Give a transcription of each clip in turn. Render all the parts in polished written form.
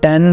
10,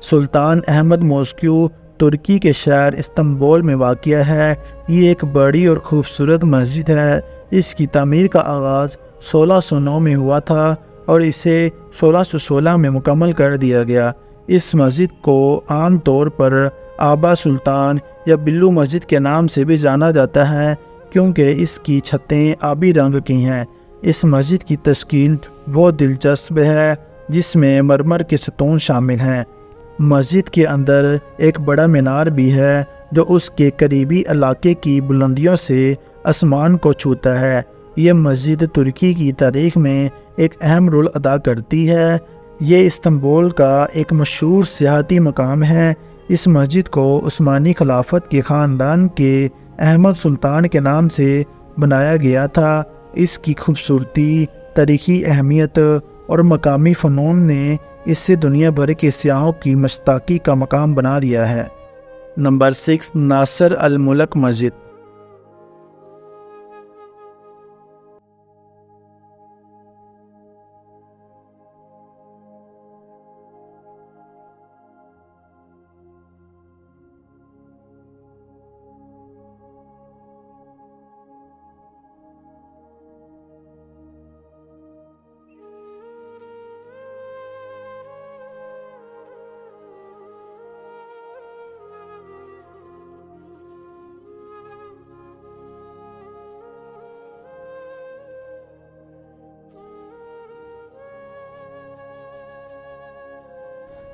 سلطان احمد موسکیو ترکی کے شہر استنبول میں واقع ہے۔ یہ ایک بڑی اور خوبصورت مسجد ہے۔ اس کی تعمیر کا آغاز 1609 میں ہوا تھا اور اسے 1616 میں مکمل کر دیا گیا۔ اس مسجد کو عام طور پر آبا سلطان یا بلو مسجد کے نام سے بھی جانا جاتا ہے کیونکہ اس کی چھتیں آبی رنگ کی ہیں۔ اس مسجد کی تشکیل بہت دلچسپ ہے جس میں مرمر کے ستون شامل ہیں۔ مسجد کے اندر ایک بڑا مینار بھی ہے جو اس کے قریبی علاقے کی بلندیوں سے آسمان کو چھوتا ہے۔ یہ مسجد ترکی کی تاریخ میں ایک اہم رول ادا کرتی ہے۔ یہ استنبول کا ایک مشہور سیاحتی مقام ہے۔ اس مسجد کو عثمانی خلافت کے خاندان کے احمد سلطان کے نام سے بنایا گیا تھا۔ اس کی خوبصورتی، تاریخی اہمیت اور مقامی فنون نے اسے دنیا بھر کے سیاحوں کی مشتاقی کا مقام بنا دیا ہے۔ نمبر 6، ناصر الملک مسجد۔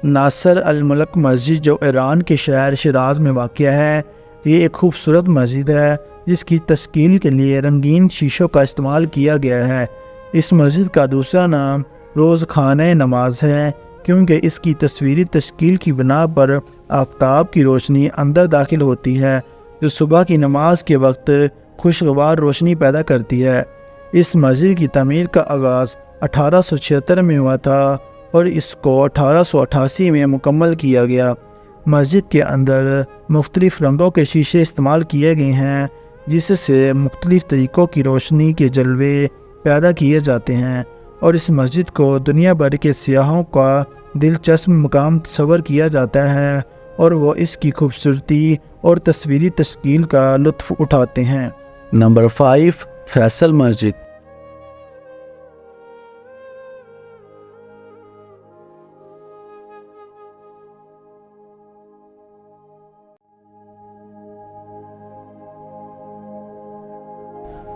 ناصر الملک مسجد جو ایران کے شہر شیراز میں واقع ہے، یہ ایک خوبصورت مسجد ہے جس کی تشکیل کے لیے رنگین شیشوں کا استعمال کیا گیا ہے۔ اس مسجد کا دوسرا نام روز خانہ نماز ہے کیونکہ اس کی تصویری تشکیل کی بنا پر آفتاب کی روشنی اندر داخل ہوتی ہے جو صبح کی نماز کے وقت خوشگوار روشنی پیدا کرتی ہے۔ اس مسجد کی تعمیر کا آغاز 1876 میں ہوا تھا اور اس کو 1888 میں مکمل کیا گیا۔ مسجد کے اندر مختلف رنگوں کے شیشے استعمال کیے گئے ہیں جس سے مختلف طریقوں کی روشنی کے جلوے پیدا کیے جاتے ہیں اور اس مسجد کو دنیا بھر کے سیاحوں کا دلچسپ مقام تصور کیا جاتا ہے اور وہ اس کی خوبصورتی اور تصویری تشکیل کا لطف اٹھاتے ہیں۔ نمبر 5، فیصل مسجد۔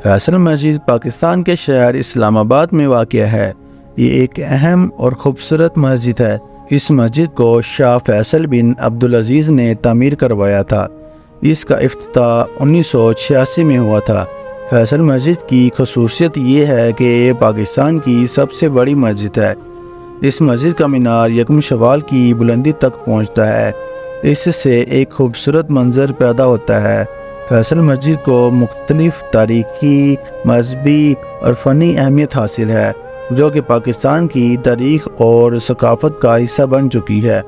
فیصل مسجد پاکستان کے شہر اسلام آباد میں واقع ہے۔ یہ ایک اہم اور خوبصورت مسجد ہے۔ اس مسجد کو شاہ فیصل بن عبدالعزیز نے تعمیر کروایا تھا۔ اس کا افتتاح 1986 میں ہوا تھا۔ فیصل مسجد کی خصوصیت یہ ہے کہ یہ پاکستان کی سب سے بڑی مسجد ہے۔ اس مسجد کا مینار یکم شوال کی بلندی تک پہنچتا ہے۔ اس سے ایک خوبصورت منظر پیدا ہوتا ہے۔ فیصل مسجد کو مختلف تاریخی، مذہبی اور فنی اہمیت حاصل ہے جو کہ پاکستان کی تاریخ اور ثقافت کا حصہ بن چکی ہے۔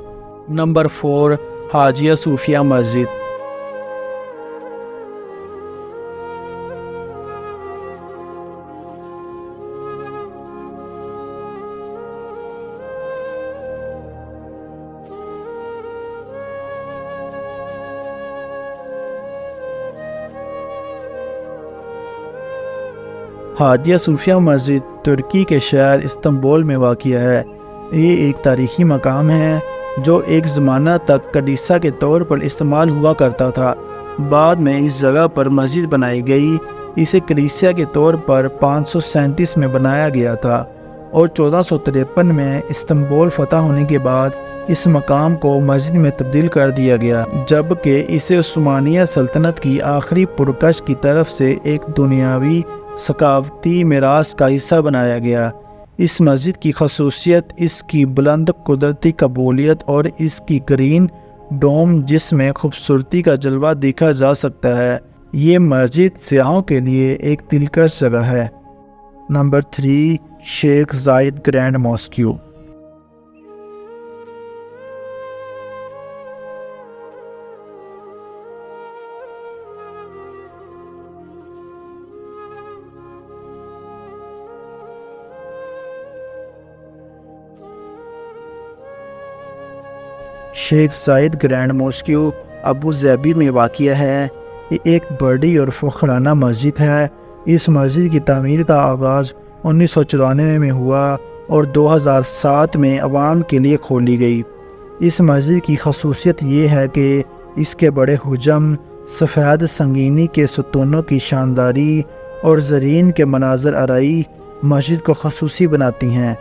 نمبر 4، حاجیہ صوفیہ مسجد۔ حاجیہ صوفیہ مسجد ترکی کے شہر استنبول میں واقع ہے۔ یہ ایک تاریخی مقام ہے جو ایک زمانہ تک کلیسا کے طور پر استعمال ہوا کرتا تھا۔ بعد میں اس جگہ پر مسجد بنائی گئی۔ اسے کلیسا کے طور پر 537 میں بنایا گیا تھا اور 1453 میں استنبول فتح ہونے کے بعد اس مقام کو مسجد میں تبدیل کر دیا گیا، جبکہ اسے عثمانیہ سلطنت کی آخری پرکش کی طرف سے ایک دنیاوی ثقافتی میراث کا حصہ بنایا گیا۔ اس مسجد کی خصوصیت اس کی بلند قدرتی قبولیت اور اس کی گرین ڈوم جس میں خوبصورتی کا جلوہ دیکھا جا سکتا ہے۔ یہ مسجد سیاحوں کے لیے ایک دلکش جگہ ہے۔ نمبر 3، شیخ زاید گرینڈ ماسکیو۔ شیخ زاید گرینڈ موسکیو ابو ظبی میں واقع ہے۔ یہ ایک بڑی اور فخرانہ مسجد ہے۔ اس مسجد کی تعمیر کا آغاز 1994 میں ہوا اور 2007 میں عوام کے لیے کھولی گئی۔ اس مسجد کی خصوصیت یہ ہے کہ اس کے بڑے حجم، سفید سنگینی کے ستونوں کی شانداری اور زرین کے مناظر آرائی مسجد کو خصوصی بناتی ہیں۔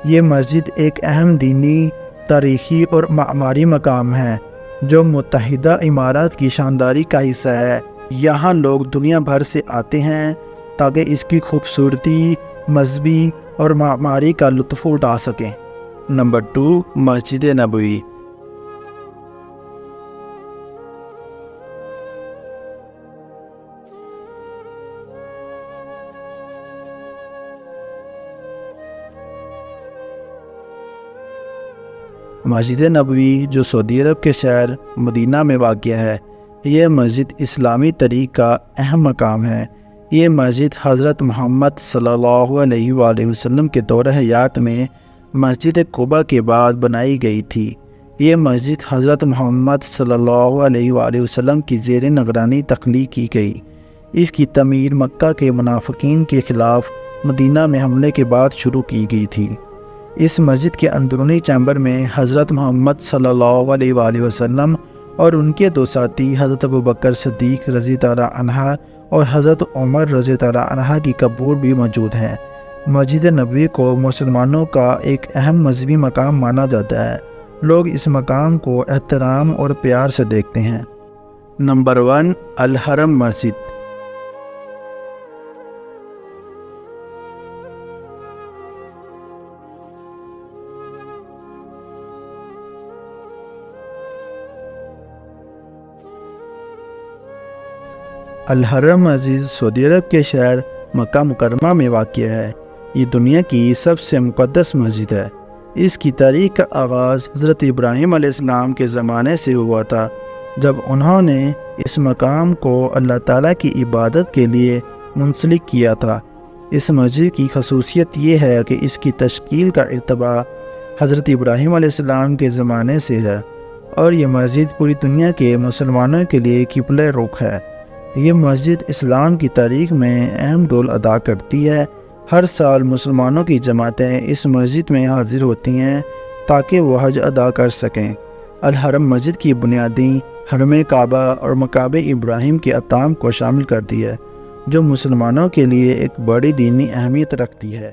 یہ مسجد ایک اہم دینی، تاریخی اور معماری مقام ہے جو متحدہ امارات کی شانداری کا حصہ ہے۔ یہاں لوگ دنیا بھر سے آتے ہیں تاکہ اس کی خوبصورتی، مذہبی اور معماری کا لطف اٹھا سکیں۔ نمبر 2، مسجد نبوی۔ مسجد نبوی جو سعودی عرب کے شہر مدینہ میں واقع ہے، یہ مسجد اسلامی تاریخ کا اہم مقام ہے۔ یہ مسجد حضرت محمد صلی اللہ علیہ وآلہ وسلم کے دور حیات میں مسجد قباء کے بعد بنائی گئی تھی۔ یہ مسجد حضرت محمد صلی اللہ علیہ وآلہ وسلم کی زیر نگرانی تخلیق کی گئی۔ اس کی تعمیر مکہ کے منافقین کے خلاف مدینہ میں حملے کے بعد شروع کی گئی تھی۔ اس مسجد کے اندرونی چیمبر میں حضرت محمد صلی اللہ علیہ وآلہ وسلم اور ان کے دو ساتھی حضرت ابوبکر صدیق رضی اللہ عنہ اور حضرت عمر رضی اللہ عنہ کی قبر بھی موجود ہیں۔ مسجد نبوی کو مسلمانوں کا ایک اہم مذہبی مقام مانا جاتا ہے۔ لوگ اس مقام کو احترام اور پیار سے دیکھتے ہیں۔ نمبر 1، الحرم مسجد۔ الحرم مسجد سعودی عرب کے شہر مکہ مکرمہ میں واقع ہے۔ یہ دنیا کی سب سے مقدس مسجد ہے۔ اس کی تاریخ کا آغاز حضرت ابراہیم علیہ السلام کے زمانے سے ہوا تھا، جب انہوں نے اس مقام کو اللہ تعالیٰ کی عبادت کے لیے منسلک کیا تھا۔ اس مسجد کی خصوصیت یہ ہے کہ اس کی تشکیل کا ارتباط حضرت ابراہیم علیہ السلام کے زمانے سے ہے، اور یہ مسجد پوری دنیا کے مسلمانوں کے لیے قبلہ رخ ہے۔ یہ مسجد اسلام کی تاریخ میں اہم رول ادا کرتی ہے۔ ہر سال مسلمانوں کی جماعتیں اس مسجد میں حاضر ہوتی ہیں تاکہ وہ حج ادا کر سکیں۔ الحرم مسجد کی بنیادیں حرم کعبہ اور مقام ابراہیم کے احکام کو شامل کرتی ہے، جو مسلمانوں کے لیے ایک بڑی دینی اہمیت رکھتی ہے۔